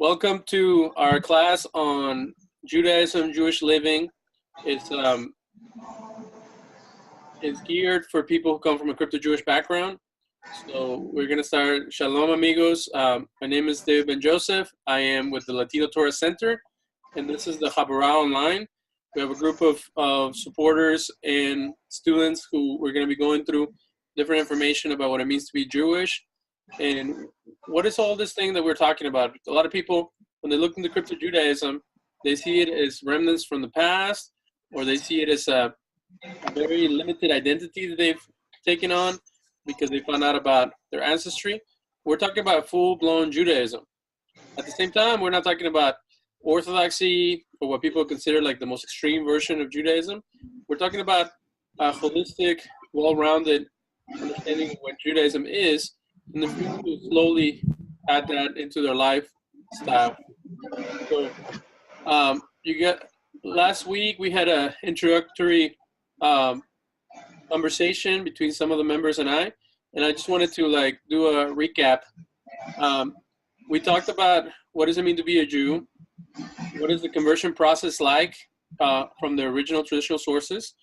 Welcome to our class on Judaism, Jewish living. It's geared for people who come from a crypto-Jewish background. So we're going to start. Shalom, amigos. My name is David Ben Joseph. I am with the Latino Torah Center, and this is the Chavurah online. We have a group of supporters and students who we're going to be going through different information about what it means to be Jewish. And what is all this thing that we're talking about? A lot of people, when they look into crypto-Judaism, they see it as remnants from the past, or they see it as a very limited identity that they've taken on because they found out about their ancestry. We're talking about full-blown Judaism. At the same time, we're not talking about orthodoxy or what people consider like the most extreme version of Judaism. We're talking about a holistic, well-rounded understanding of what Judaism is, and the people who slowly add that into their lifestyle. So, last week we had an introductory conversation between some of the members and I just wanted to do a recap. We talked about what does it mean to be a Jew, what is the conversion process like from the original traditional sources,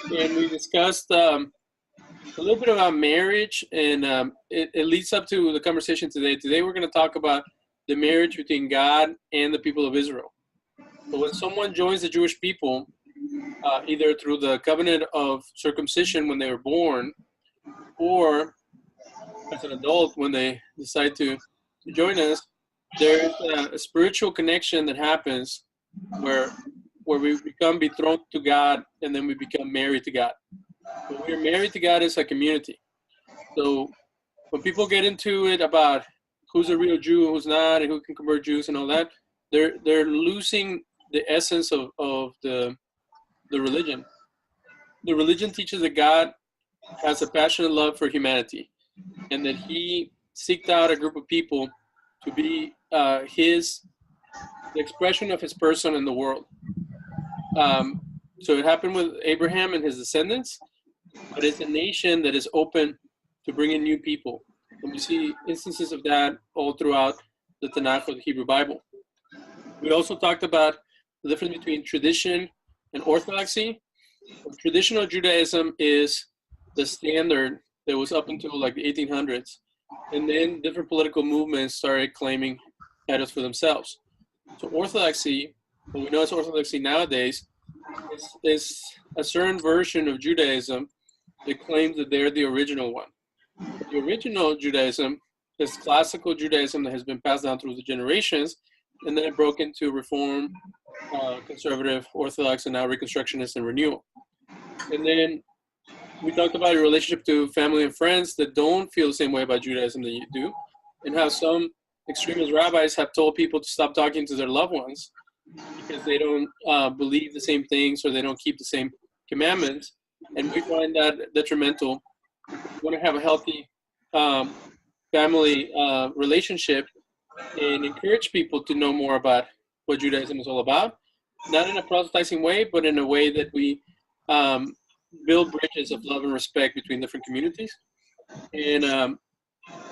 and we discussed a little bit about marriage, and it leads up to the conversation today. Today we're going to talk about the marriage between God and the people of Israel. So when someone joins the Jewish people, either through the covenant of circumcision when they were born, or as an adult when they decide to join us, there's a spiritual connection that happens where we become betrothed to God, and then we become married to God. So we're married to God as a community. So when people get into it about who's a real Jew, who's not, and who can convert Jews and all that, they're losing the essence of the religion. The religion teaches that God has a passionate love for humanity, and that He seeked out a group of people to be the expression of His person in the world. So it happened with Abraham and his descendants, but it's a nation that is open to bring in new people. And we see instances of that all throughout the Tanakh or the Hebrew Bible. We also talked about the difference between tradition and orthodoxy. Traditional Judaism is the standard that was up until like the 1800s. And then different political movements started claiming titles for themselves. So orthodoxy, what we know as orthodoxy nowadays, is a certain version of Judaism that claims that they're the original one. The original Judaism is classical Judaism that has been passed down through the generations, and then it broke into Reform, Conservative, Orthodox, and now Reconstructionist and Renewal. And then we talked about your relationship to family and friends that don't feel the same way about Judaism that you do, and how some extremist rabbis have told people to stop talking to their loved ones because they don't believe the same things or they don't keep the same commandments. And we find that detrimental. We want to have a healthy family relationship and encourage people to know more about what Judaism is all about, not in a proselytizing way, but in a way that we build bridges of love and respect between different communities. And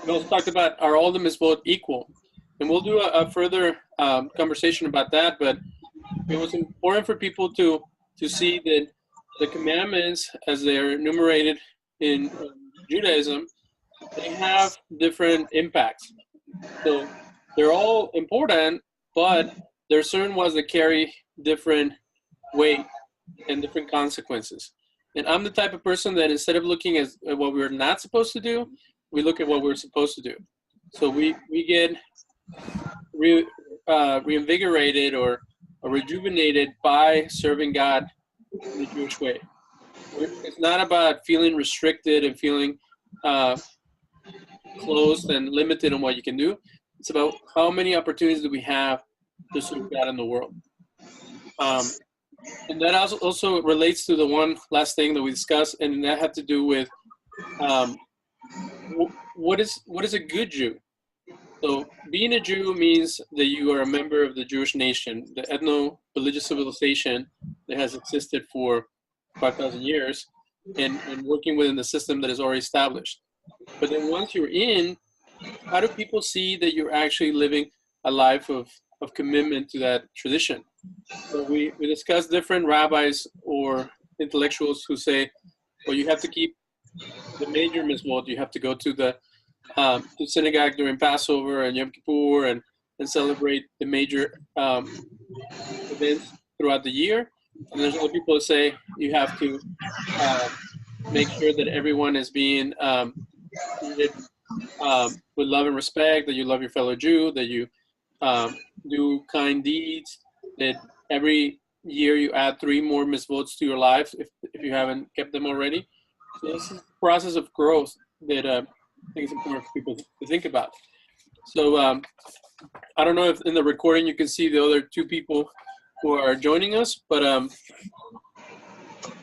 we also talked about are all the mitzvot equal? And we'll do a further conversation about that, but it was important for people to see that the commandments, as they're enumerated in Judaism, they have different impacts. So they're all important, but there are certain ones that carry different weight and different consequences. And I'm the type of person that instead of looking at what we're not supposed to do, we look at what we're supposed to do. So we get reinvigorated or rejuvenated by serving God in the Jewish way. It's not about feeling restricted and feeling closed and limited on what you can do. It's about how many opportunities do we have to serve God in the world. And that also relates to the one last thing that we discussed, and that had to do with what is a good Jew? So being a Jew means that you are a member of the Jewish nation, the ethno-religious civilization that has existed for 5,000 years and working within the system that is already established. But then once you're in, how do people see that you're actually living a life of commitment to that tradition. So we discuss different rabbis or intellectuals who say, well, you have to keep the major mitzvot. You have to go to the synagogue during Passover and Yom Kippur and celebrate the major events throughout the year. And there's other people that say you have to make sure that everyone is being treated with love and respect, that you love your fellow Jew, that you do kind deeds, that every year you add 3 more mitzvot to your life if you haven't kept them already. So this is the process of growth that I think is important for people to think about. So I don't know if in the recording you can see the other 2 people who are joining us, but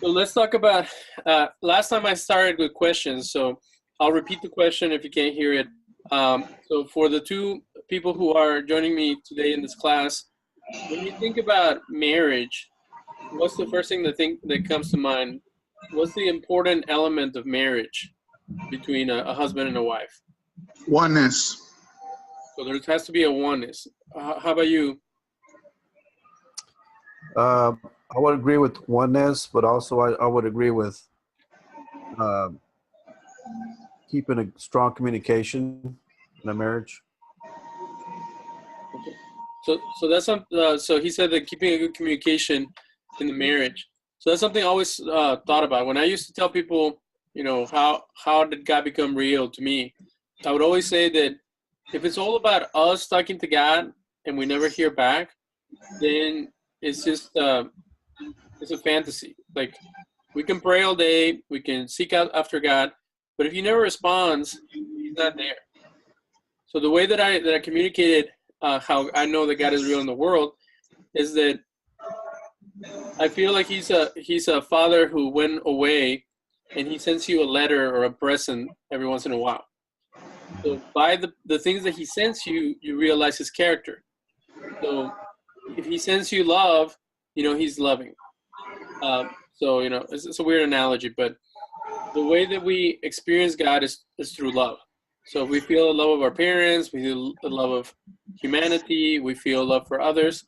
so let's talk about, last time I started with questions, so I'll repeat the question if you can't hear it. So for the 2 people who are joining me today in this class, when you think about marriage, what's the first thing that comes to mind? What's the important element of marriage between a husband and a wife? Oneness. So there has to be a oneness. How about you? I would agree with oneness, but also I would agree with keeping a strong communication in a marriage. Okay. So that's so he said that keeping a good communication in the marriage. So that's something I always thought about. When I used to tell people, you know, how did God become real to me, I would always say that if it's all about us talking to God and we never hear back, then it's just it's a fantasy. Like, we can pray all day, we can seek out after God, but if he never responds, he's not there. So the way that I communicated how I know that God is real in the world is that I feel like he's a father who went away and he sends you a letter or a present every once in a while. So by the things that he sends you, you realize his character. So if he sends you love, you know he's loving. So, you know, it's a weird analogy, but the way that we experience God is through love. So if we feel the love of our parents, we feel the love of humanity, we feel love for others,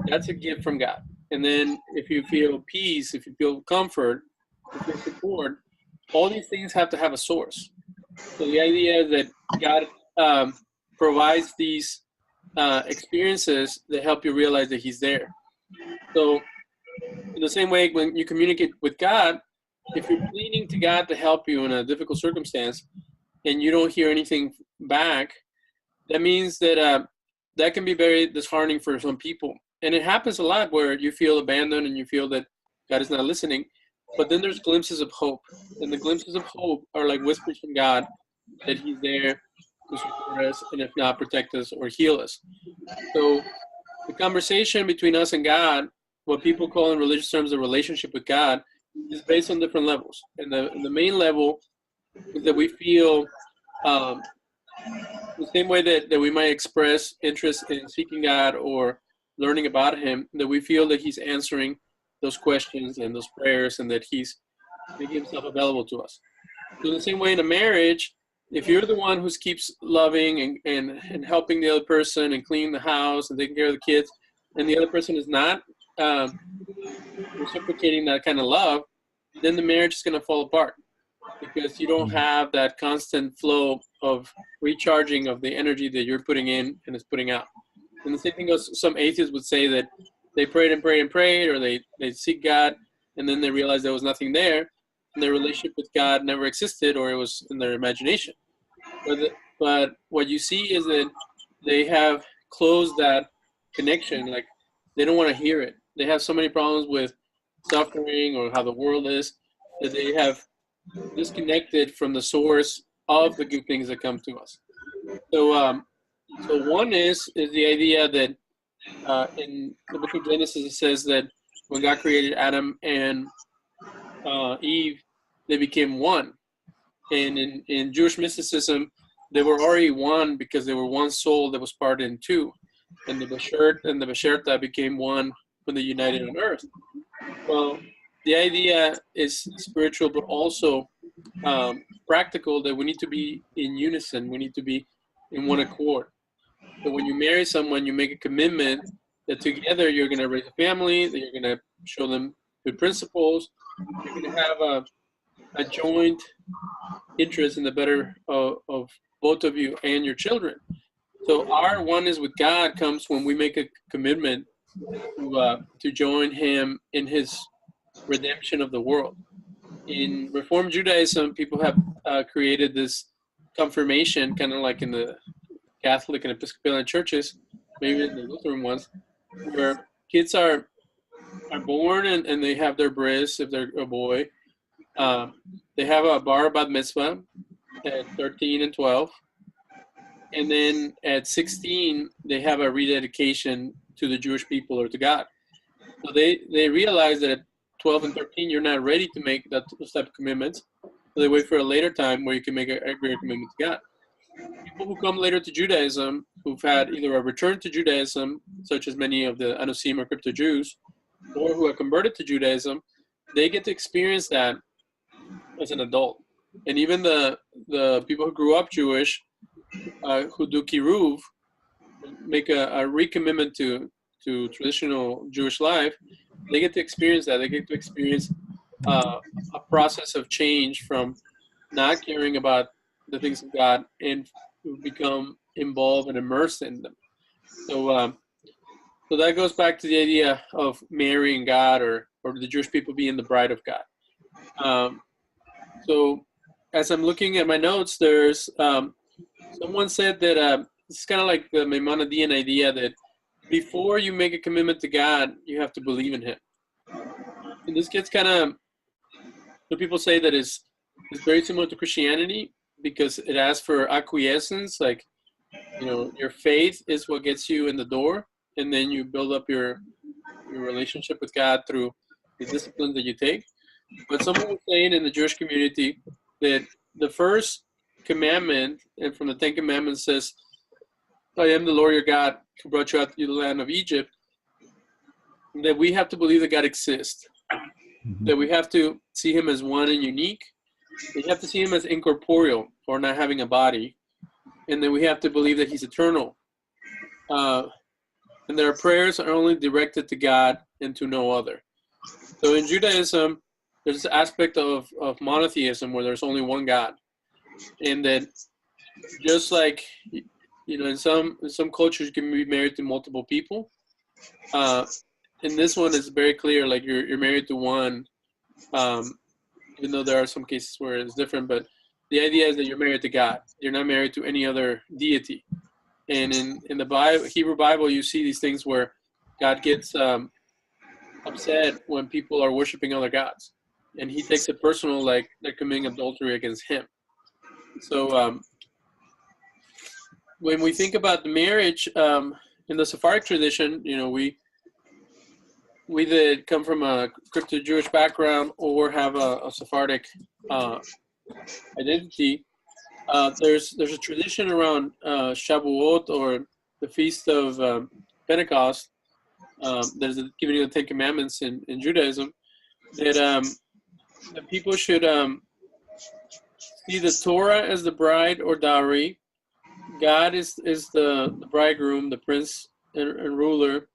that's a gift from God. And then if you feel peace, if you feel comfort, if you feel support, all these things have to have a source. So the idea is that God provides these experiences that help you realize that he's there. So in the same way, when you communicate with God, if you're pleading to God to help you in a difficult circumstance and you don't hear anything back, that means that that can be very disheartening for some people. And it happens a lot where you feel abandoned and you feel that God is not listening. But then there's glimpses of hope. And the glimpses of hope are like whispers from God that he's there to support us and if not, protect us or heal us. So the conversation between us and God, what people call in religious terms the relationship with God, is based on different levels. And the main level is that we feel the same way that we might express interest in seeking God or learning about him, that we feel that he's answering those questions and those prayers and that he's making himself available to us. So in the same way in a marriage, if you're the one who keeps loving and helping the other person and cleaning the house and taking care of the kids, and the other person is not reciprocating that kind of love, then the marriage is going to fall apart because you don't have that constant flow of recharging of the energy that you're putting in and is putting out. And the same thing goes, some atheists would say that they prayed and prayed and prayed, or they seek God, and then they realized there was nothing there, and their relationship with God never existed, or it was in their imagination. But what you see is that they have closed that connection. Like, they don't want to hear it. They have so many problems with suffering or how the world is that they have disconnected from the source of the good things that come to us. So one is the idea that in the book of Genesis it says that when God created Adam and Eve, they became one. And in Jewish mysticism, they were already one because they were one soul that was parted in two. And the Bashert and the Basherta became one when they united on earth. Well, the idea is spiritual, but also practical, that we need to be in unison. We need to be in one accord. So when you marry someone, you make a commitment that together you're going to raise a family, that you're going to show them good principles, you're going to have a joint interest in the better of both of you and your children. So our oneness with God comes when we make a commitment to join Him in His redemption of the world. In Reformed Judaism, people have created this confirmation, kind of like in the Catholic and Episcopalian churches, maybe in the Lutheran ones, where kids are born and they have their bris if they're a boy. They have a bar bat mitzvah at 13 and 12. And then at 16, they have a rededication to the Jewish people or to God. So they realize that at 12 and 13, you're not ready to make those type of commitments. So they wait for a later time where you can make a greater commitment to God. People who come later to Judaism, who've had either a return to Judaism, such as many of the Anusim or crypto Jews, or who have converted to Judaism, they get to experience that as an adult. And even the people who grew up Jewish, who do kiruv, make a recommitment to traditional Jewish life, they get to experience that. They get to experience a process of change from not caring about the things of God and become involved and immersed in them. So that goes back to the idea of marrying God or the Jewish people being the bride of God. So as I'm looking at my notes, there's someone said that it's kind of like the Maimonidean idea that before you make a commitment to God, you have to believe in Him. And this gets kind of, people say that it's very similar to Christianity because it asks for acquiescence, like, your faith is what gets you in the door, and then you build up your relationship with God through the disciplines that you take. But someone was saying in the Jewish community that the first commandment, and from the Ten Commandments, says, I am the Lord your God who brought you out to the land of Egypt, that we have to believe that God exists, that we have to see Him as one and unique, we have to see Him as incorporeal or not having a body, and then we have to believe that He's eternal. And that our prayers are only directed to God and to no other. So in Judaism, there's this aspect of monotheism where there's only one God. And that just like, in some cultures you can be married to multiple people. In this one, it's very clear, like you're married to one, even though there are some cases where it's different. But the idea is that you're married to God. You're not married to any other deity. And in the Hebrew Bible, you see these things where God gets upset when people are worshiping other gods. And He takes it personal, like they're committing adultery against Him. So when we think about the marriage, in the Sephardic tradition, we that come from a crypto-Jewish background or have a Sephardic identity, there's a tradition around Shavuot, or the Feast of Pentecost. There's a giving of the Ten Commandments in Judaism, that the people should see the Torah as the bride or dowry. God is the bridegroom, the prince and ruler,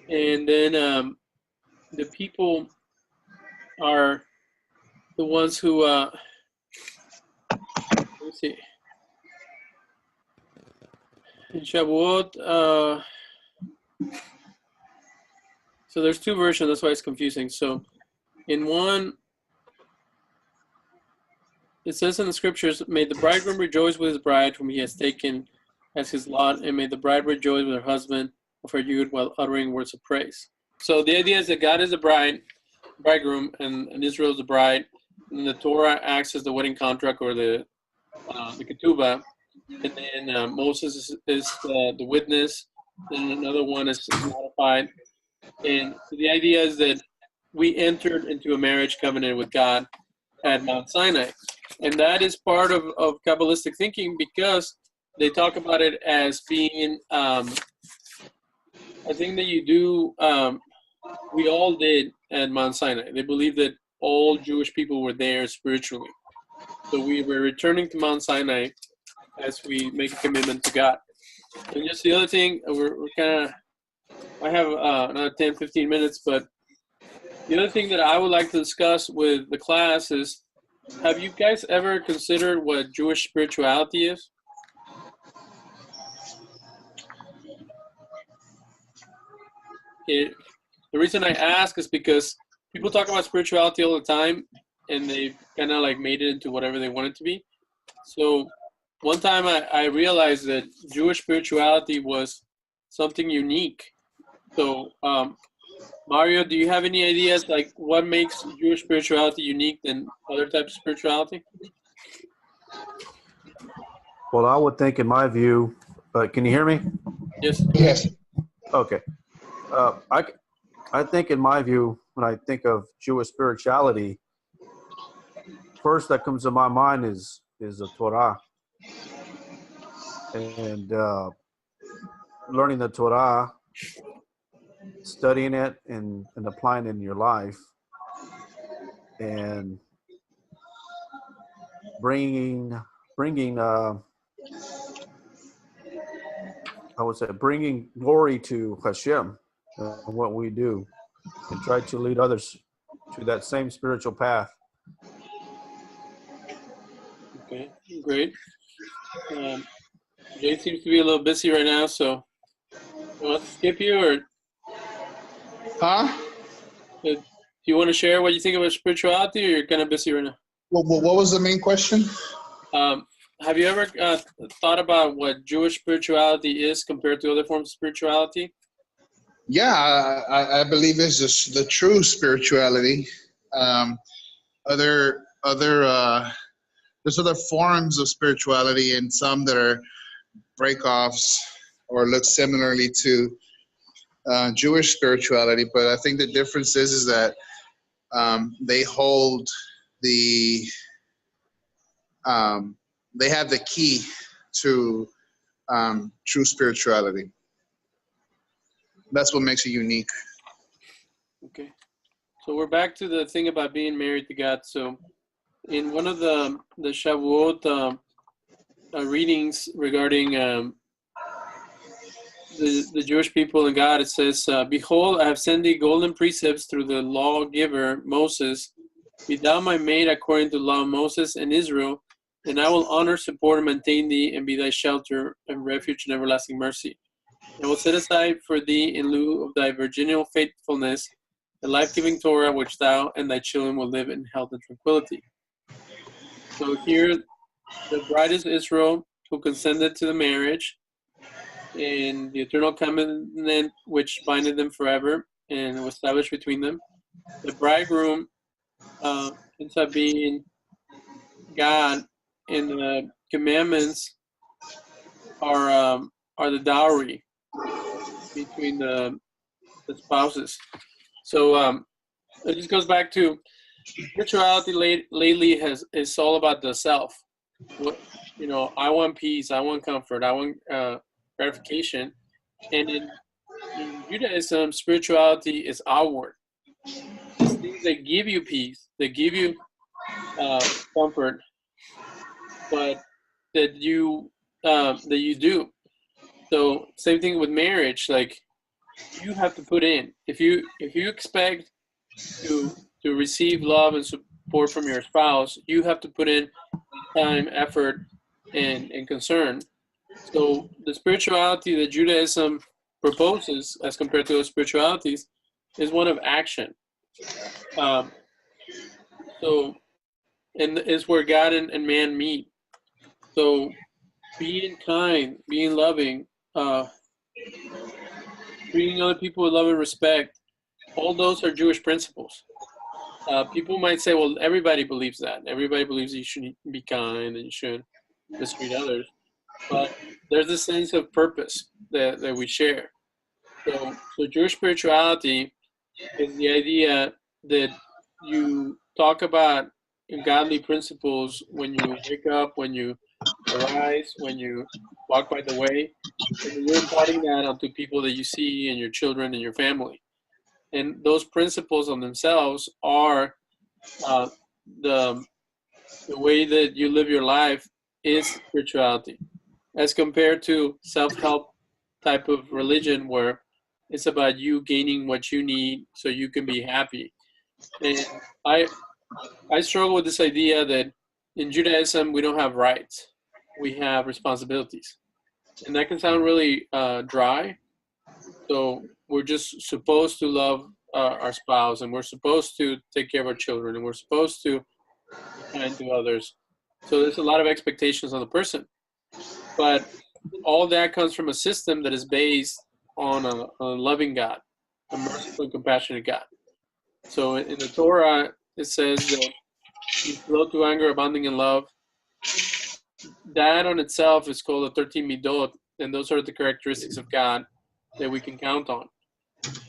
and then the people are the ones who let's see, in Shavuot, so there's two versions, that's why it's confusing. So in one, it says in the scriptures, may the bridegroom rejoice with his bride whom he has taken as his lot, and may the bride rejoice with her husband of her youth while uttering words of praise. So the idea is that God is the bridegroom, and Israel is the bride, and the Torah acts as the wedding contract, or the ketubah, and then Moses is the witness, and another one is modified. And the idea is that we entered into a marriage covenant with God at Mount Sinai. And that is part of Kabbalistic thinking, because they talk about it as being a thing that you do, we all did at Mount Sinai. They believe that all Jewish people were there spiritually. So we were returning to Mount Sinai as we make a commitment to God. And just the other thing, we're kind of, I have another 10, 15 minutes, but the other thing that I would like to discuss with the class is, have you guys ever considered what Jewish spirituality is? The reason I ask is because people talk about spirituality all the time, and they've kind of like made it into whatever they want it to be. So one time I realized that Jewish spirituality was something unique. So Mario, do you have any ideas like what makes Jewish spirituality unique than other types of spirituality? Well, I would think, in my view, can you hear me? Yes. Yes. Okay. I think, in my view, when I think of Jewish spirituality, first that comes to my mind is the Torah, and learning the Torah, studying it, and applying it in your life, and bringing I would say bringing glory to Hashem in what we do, and try to lead others to that same spiritual path. Okay, great. Jay seems to be a little busy right now, so you want to skip you, or Huh? do you want to share what you think about spirituality, or you're kind of busy right now? What was the main question? Have you ever thought about what Jewish spirituality is compared to other forms of spirituality? Yeah, I believe it's just the true spirituality. Other there's other forms of spirituality, and some that are breakoffs or look similarly to Jewish spirituality. But I think the difference is that they hold the they have the key to true spirituality. That's what makes it unique. Okay. So we're back to the thing about being married to God. So in one of the Shavuot readings regarding the Jewish people and God, it says, "Behold, I have sent thee golden precepts through the lawgiver Moses. Be thou my maid according to the law of Moses and Israel, and I will honor, support, and maintain thee, and be thy shelter and refuge and everlasting mercy. I will set aside for thee in lieu of thy virginal faithfulness the life-giving Torah which thou and thy children will live in health and tranquility." So here, the bride is Israel, who consented to the marriage, and the eternal covenant which binded them forever and was established between them. The bridegroom ends up being God, and the commandments are the dowry between the spouses. So it just goes back to spirituality. Lately is all about the self. What, I want peace, I want comfort, I want gratification. And in Judaism, spirituality is outward. It's things that give you peace, that give you comfort, but that you do. So same thing with marriage. Like, you have to put in. If you expect to receive love and support from your spouse, you have to put in time, effort, and concern. So the spirituality that Judaism proposes, as compared to those spiritualities, is one of action. And is where God and man meet. So being kind, being loving, treating other people with love and respect, all those are Jewish principles. People might say, well, everybody believes that. Everybody believes you should be kind and you should mistreat others. But there's a sense of purpose that we share. So Jewish spirituality is the idea that you talk about godly principles when you wake up, when you arise, when you walk by the way, and you're imparting that onto people that you see and your children and your family. And those principles on themselves are the way that you live your life is spirituality. as compared to self-help type of religion where it's about you gaining what you need so you can be happy. And I struggle with this idea that in Judaism we don't have rights, we have responsibilities, and that can sound really dry. So we're just supposed to love our spouse, and we're supposed to take care of our children, and we're supposed to be kind to others. So there's a lot of expectations on the person, but all that comes from a system that is based on a loving God, a merciful and compassionate God. So in the Torah, it says that he's slow to anger, abounding in love. That on itself is called the 13 midot, and those are the characteristics of God that we can count on.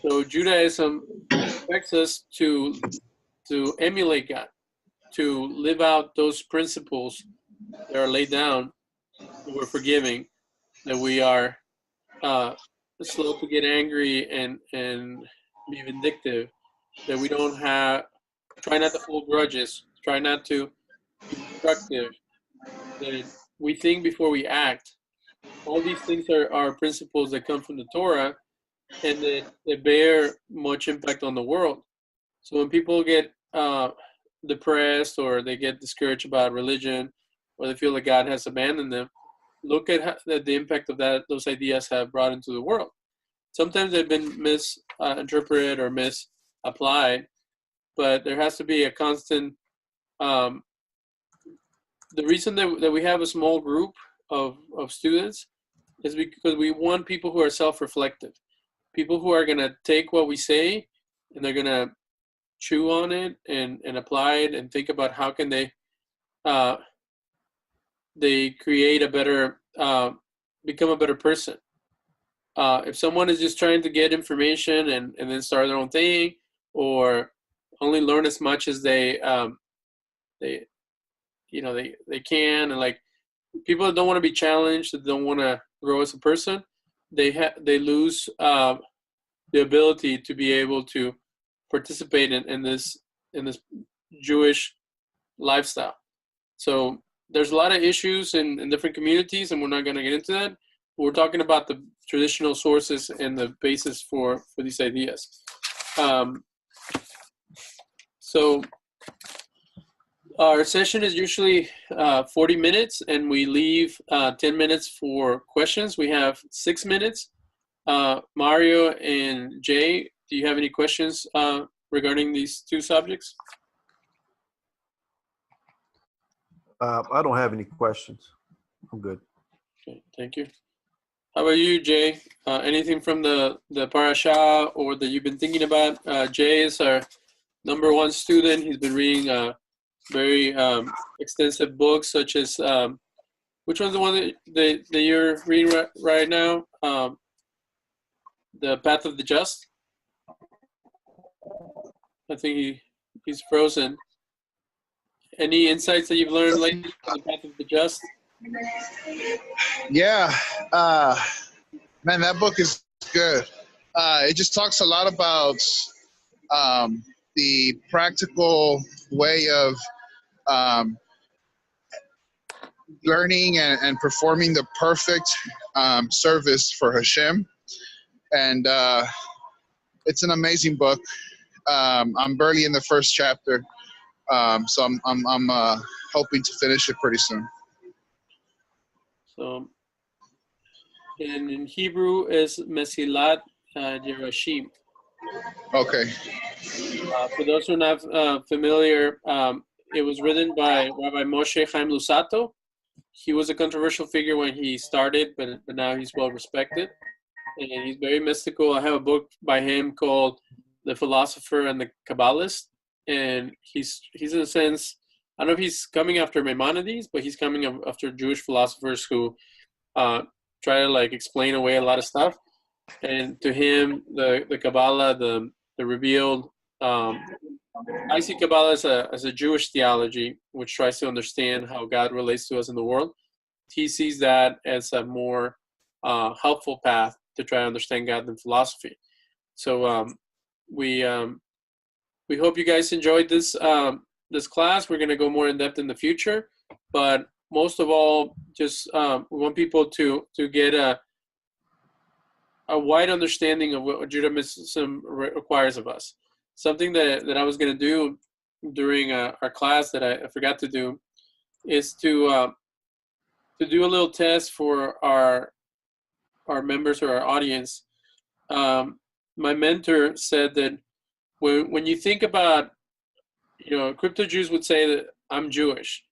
So Judaism expects us to emulate God, to live out those principles that are laid down, that we're forgiving, that we are slow to get angry and be vindictive, that we don't try not to hold grudges, try not to be destructive, that we think before we act. All these things are principles that come from the Torah, and they bear much impact on the world. So when people get depressed or they get discouraged about religion, or they feel that God has abandoned them, look at the impact of those ideas have brought into the world. Sometimes they've been misinterpreted or misapplied, but there has to be a constant. The reason that we have a small group of students is because we want people who are self-reflective, people who are going to take what we say and they're going to chew on it and apply it and think about how can they create a better, become a better person. If someone is just trying to get information and then start their own thing, or only learn as much as they can, and like people that don't want to be challenged, that don't want to grow as a person, they lose the ability to be able to participate in this Jewish lifestyle. So there's a lot of issues in different communities, and we're not going to get into that. We're talking about the traditional sources and the basis for these ideas. So our session is usually 40 minutes, and we leave 10 minutes for questions. We have 6 minutes. Mario and Jay, do you have any questions regarding these two subjects? I don't have any questions. I'm good. Okay, thank you. How about you, Jay? Anything from the parasha or that you've been thinking about? Jay is our #1 student. He's been reading very extensive books, such as which one's the one that you're reading right now? The Path of the Just. I think he's frozen. Any insights that you've learned lately on the Path of the Just? Yeah, man, that book is good. It just talks a lot about the practical way of learning and performing the perfect service for Hashem, and it's an amazing book. I'm barely in the first chapter, so I'm hoping to finish it pretty soon. So, and in Hebrew is Mesilat Yerashim. Okay. For those who are not familiar, it was written by Rabbi Moshe Chaim Lusato. He was a controversial figure when he started, but now he's well respected, and he's very mystical. I have a book by him called The Philosopher and the Kabbalist, and he's in a sense, I don't know if he's coming after Maimonides, but he's coming after Jewish philosophers who try to like explain away a lot of stuff. And to him, the Kabbalah, the revealed, I see Kabbalah as a Jewish theology, which tries to understand how God relates to us in the world. He sees that as a more helpful path to try to understand God than philosophy. So we hope you guys enjoyed this class. We're going to go more in depth in the future, but most of all, just we want people to get a wide understanding of what Judaism requires of us. Something that I was going to do during our class that I forgot to do is to do a little test for our members or our audience. My mentor said that when you think about, crypto Jews would say that I'm Jewish.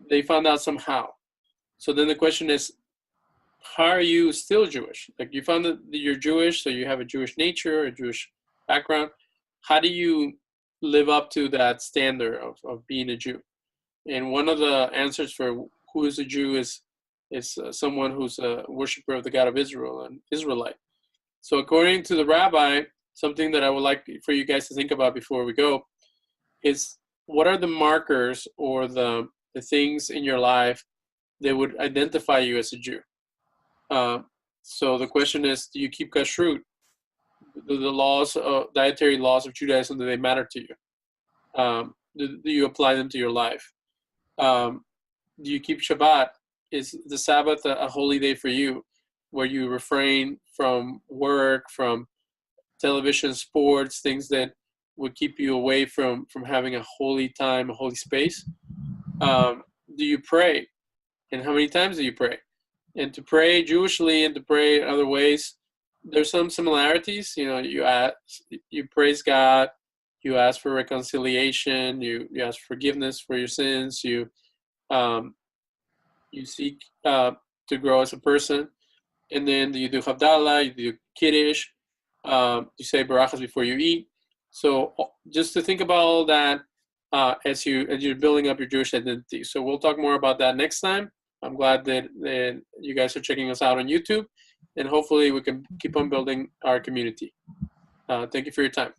They found out somehow. So then the question is, how are you still Jewish? Like, you found that you're Jewish, so you have a Jewish nature, a Jewish background. How do you live up to that standard of being a Jew? And one of the answers for who is a Jew is someone who's a worshiper of the God of Israel, an Israelite. So according to the rabbi, something that I would like for you guys to think about before we go is, what are the markers or the things in your life that would identify you as a Jew? So the question is, do you keep kashrut? Do the laws, dietary laws of Judaism, do they matter to you? Do you apply them to your life? Do you keep Shabbat? Is the Sabbath a holy day for you, where you refrain from work, from television, sports, things that would keep you away from having a holy time, a holy space? Do you pray? And how many times do you pray? And to pray Jewishly and to pray other ways, there's some similarities. You praise God, you ask for reconciliation, you ask forgiveness for your sins, you seek to grow as a person, and then you do Havdalah, you do Kiddush, you say Barachas before you eat. So just to think about all that as you're building up your Jewish identity. So we'll talk more about that next time. I'm glad that you guys are checking us out on YouTube, and hopefully we can keep on building our community. Thank you for your time.